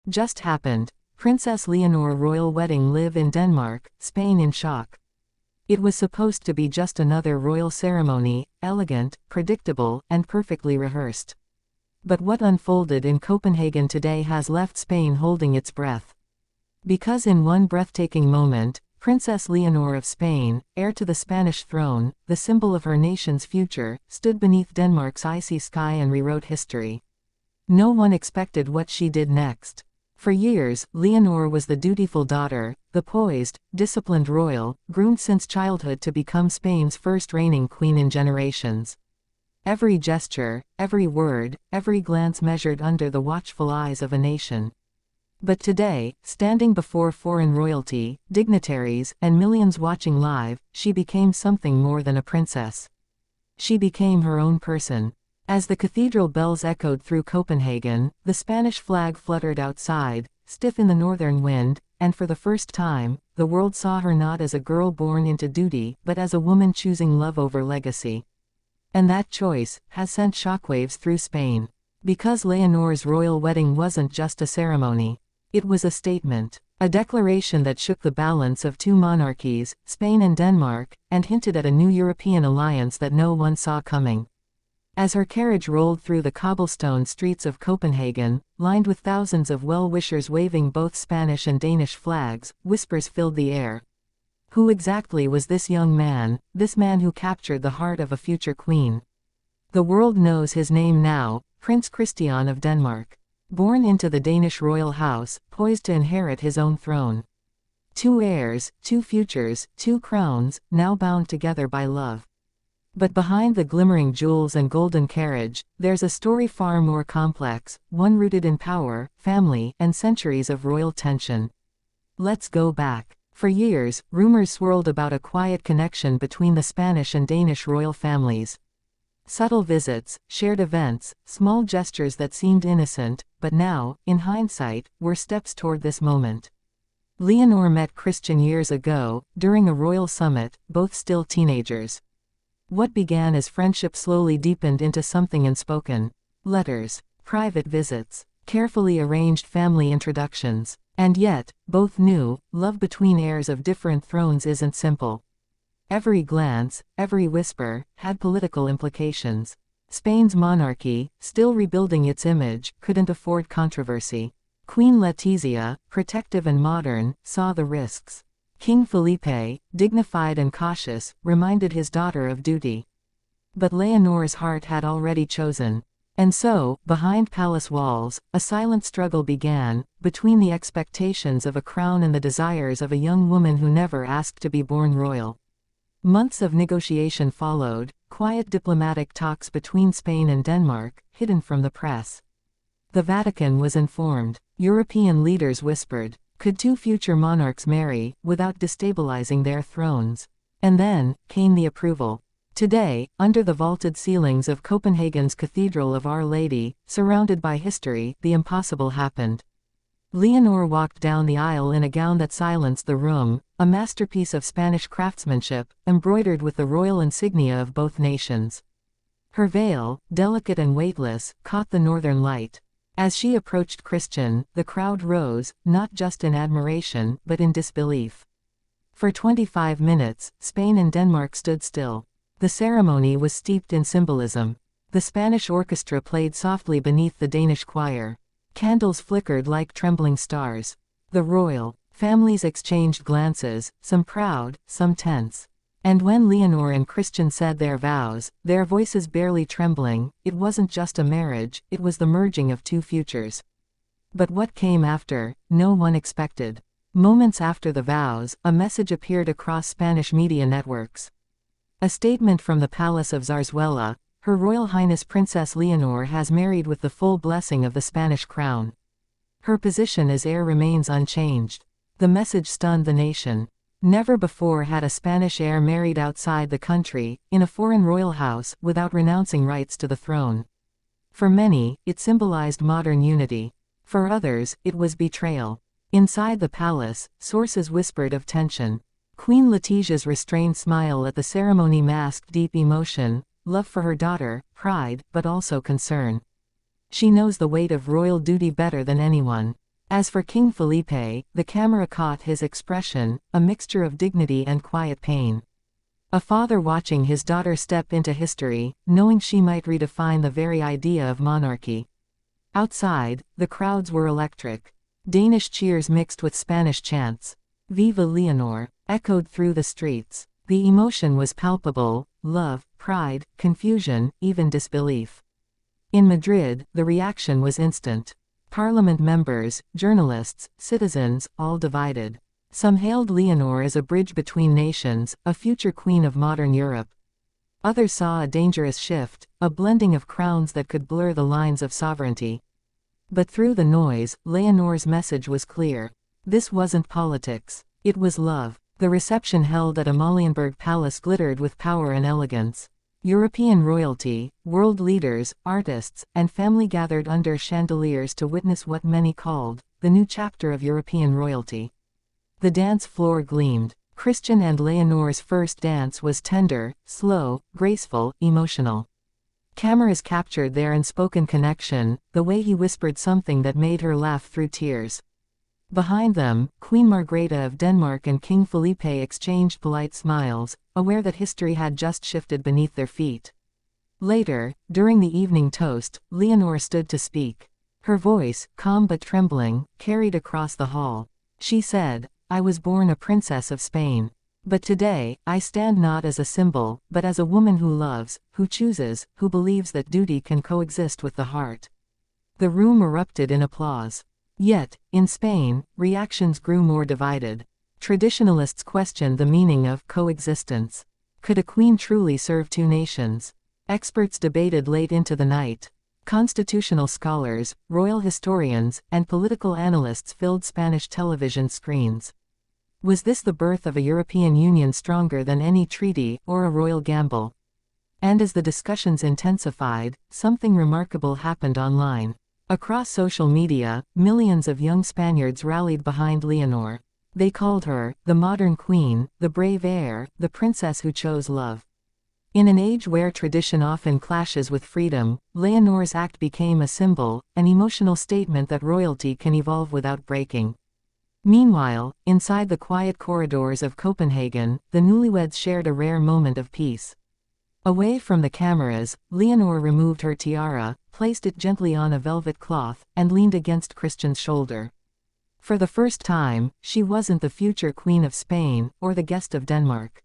Just happened. Princess Leonor royal wedding live in Denmark, Spain in shock. It was supposed to be just another royal ceremony, elegant, predictable, and perfectly rehearsed. But what unfolded in Copenhagen today has left Spain holding its breath. Because in one breathtaking moment, Princess Leonor of Spain, heir to the Spanish throne, the symbol of her nation's future, stood beneath Denmark's icy sky and rewrote history. No one expected what she did next. For years, Leonor was the dutiful daughter, the poised, disciplined royal, groomed since childhood to become Spain's first reigning queen in generations. Every gesture, every word, every glance measured under the watchful eyes of a nation. But today, standing before foreign royalty, dignitaries, and millions watching live, she became something more than a princess. She became her own person. As the cathedral bells echoed through Copenhagen, the Spanish flag fluttered outside, stiff in the northern wind, and for the first time, the world saw her not as a girl born into duty but as a woman choosing love over legacy. And that choice has sent shockwaves through Spain. Because Leonor's royal wedding wasn't just a ceremony. It was a statement, a declaration that shook the balance of two monarchies, Spain and Denmark, and hinted at a new European alliance that no one saw coming. As her carriage rolled through the cobblestone streets of Copenhagen, lined with thousands of well-wishers waving both Spanish and Danish flags, whispers filled the air. Who exactly was this young man, this man who captured the heart of a future queen? The world knows his name now, Prince Christian of Denmark. Born into the Danish royal house, poised to inherit his own throne. Two heirs, two futures, two crowns, now bound together by love. But behind the glimmering jewels and golden carriage, there's a story far more complex, one rooted in power, family, and centuries of royal tension. Let's go back. For years, rumors swirled about a quiet connection between the Spanish and Danish royal families. Subtle visits, shared events, small gestures that seemed innocent, but now, in hindsight, were steps toward this moment. Leonor met Christian years ago, during a royal summit, both still teenagers. What began as friendship slowly deepened into something unspoken. Letters, private visits, carefully arranged family introductions. And yet, both knew, love between heirs of different thrones isn't simple. Every glance, every whisper, had political implications. Spain's monarchy, still rebuilding its image, couldn't afford controversy. Queen Letizia, protective and modern, saw the risks. King Felipe, dignified and cautious, reminded his daughter of duty. But Leonor's heart had already chosen. And so, behind palace walls, a silent struggle began, between the expectations of a crown and the desires of a young woman who never asked to be born royal. Months of negotiation followed, quiet diplomatic talks between Spain and Denmark, hidden from the press. The Vatican was informed. European leaders whispered, could two future monarchs marry, without destabilizing their thrones? And then, came the approval. Today, under the vaulted ceilings of Copenhagen's Cathedral of Our Lady, surrounded by history, the impossible happened. Leonor walked down the aisle in a gown that silenced the room, a masterpiece of Spanish craftsmanship, embroidered with the royal insignia of both nations. Her veil, delicate and weightless, caught the northern light. As she approached Christian, the crowd rose, not just in admiration, but in disbelief. For 25 minutes, Spain and Denmark stood still. The ceremony was steeped in symbolism. The Spanish orchestra played softly beneath the Danish choir. Candles flickered like trembling stars. The royal families exchanged glances, some proud, some tense. And when Leonor and Christian said their vows, their voices barely trembling, it wasn't just a marriage, it was the merging of two futures. But what came after, no one expected. Moments after the vows, a message appeared across Spanish media networks. A statement from the Palace of Zarzuela: Her Royal Highness Princess Leonor has married with the full blessing of the Spanish crown. Her position as heir remains unchanged. The message stunned the nation. Never before had a Spanish heir married outside the country, in a foreign royal house, without renouncing rights to the throne. For many, it symbolized modern unity. For others, it was betrayal. Inside the palace, sources whispered of tension. Queen Letizia's restrained smile at the ceremony masked deep emotion, love for her daughter, pride, but also concern. She knows the weight of royal duty better than anyone. As for King Felipe, the camera caught his expression, a mixture of dignity and quiet pain. A father watching his daughter step into history, knowing she might redefine the very idea of monarchy. Outside, the crowds were electric. Danish cheers mixed with Spanish chants. "Viva Leonor" echoed through the streets. The emotion was palpable: love, pride, confusion, even disbelief. In Madrid, the reaction was instant. Parliament members, journalists, citizens, all divided. Some hailed Leonor as a bridge between nations, a future queen of modern Europe. Others saw a dangerous shift, a blending of crowns that could blur the lines of sovereignty. But through the noise, Leonor's message was clear. This wasn't politics. It was love. The reception held at Amalienburg Palace glittered with power and elegance. European royalty, world leaders, artists, and family gathered under chandeliers to witness what many called the new chapter of European royalty. The dance floor gleamed. Christian and Leonor's first dance was tender, slow, graceful, emotional. Cameras captured their unspoken connection, the way he whispered something that made her laugh through tears. Behind them, Queen Margrethe of Denmark and King Felipe exchanged polite smiles, aware that history had just shifted beneath their feet. Later, during the evening toast, Leonor stood to speak. Her voice, calm but trembling, carried across the hall. She said, "I was born a princess of Spain. But today, I stand not as a symbol, but as a woman who loves, who chooses, who believes that duty can coexist with the heart." The room erupted in applause. Yet, in Spain, reactions grew more divided. Traditionalists questioned the meaning of coexistence. Could a queen truly serve two nations? Experts debated late into the night. Constitutional scholars, royal historians, and political analysts filled Spanish television screens. Was this the birth of a European Union stronger than any treaty, or a royal gamble? And as the discussions intensified, something remarkable happened online. Across social media, millions of young Spaniards rallied behind Leonor. They called her the modern queen, the brave heir, the princess who chose love. In an age where tradition often clashes with freedom, Leonor's act became a symbol, an emotional statement that royalty can evolve without breaking. Meanwhile, inside the quiet corridors of Copenhagen, the newlyweds shared a rare moment of peace. Away from the cameras, Leonor removed her tiara, placed it gently on a velvet cloth, and leaned against Christian's shoulder. For the first time, she wasn't the future Queen of Spain, or the guest of Denmark.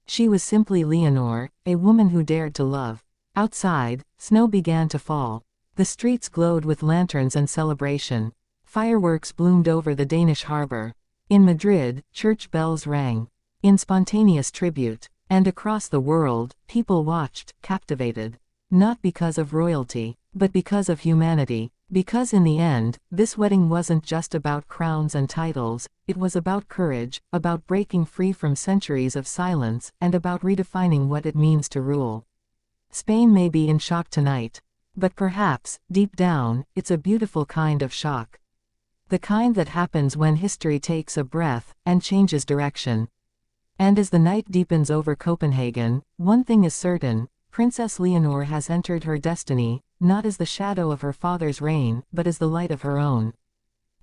She was simply Leonor, a woman who dared to love. Outside, snow began to fall. The streets glowed with lanterns and celebration. Fireworks bloomed over the Danish harbor. In Madrid, church bells rang in spontaneous tribute. And across the world, people watched, captivated. Not because of royalty, but because of humanity. Because in the end, this wedding wasn't just about crowns and titles, it was about courage, about breaking free from centuries of silence, and about redefining what it means to rule. Spain may be in shock tonight. But perhaps, deep down, it's a beautiful kind of shock. The kind that happens when history takes a breath, and changes direction. And as the night deepens over Copenhagen, one thing is certain: Princess Leonor has entered her destiny, not as the shadow of her father's reign, but as the light of her own.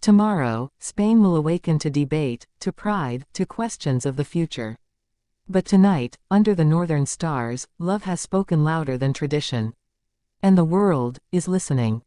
Tomorrow, Spain will awaken to debate, to pride, to questions of the future. But tonight, under the northern stars, love has spoken louder than tradition. And the world is listening.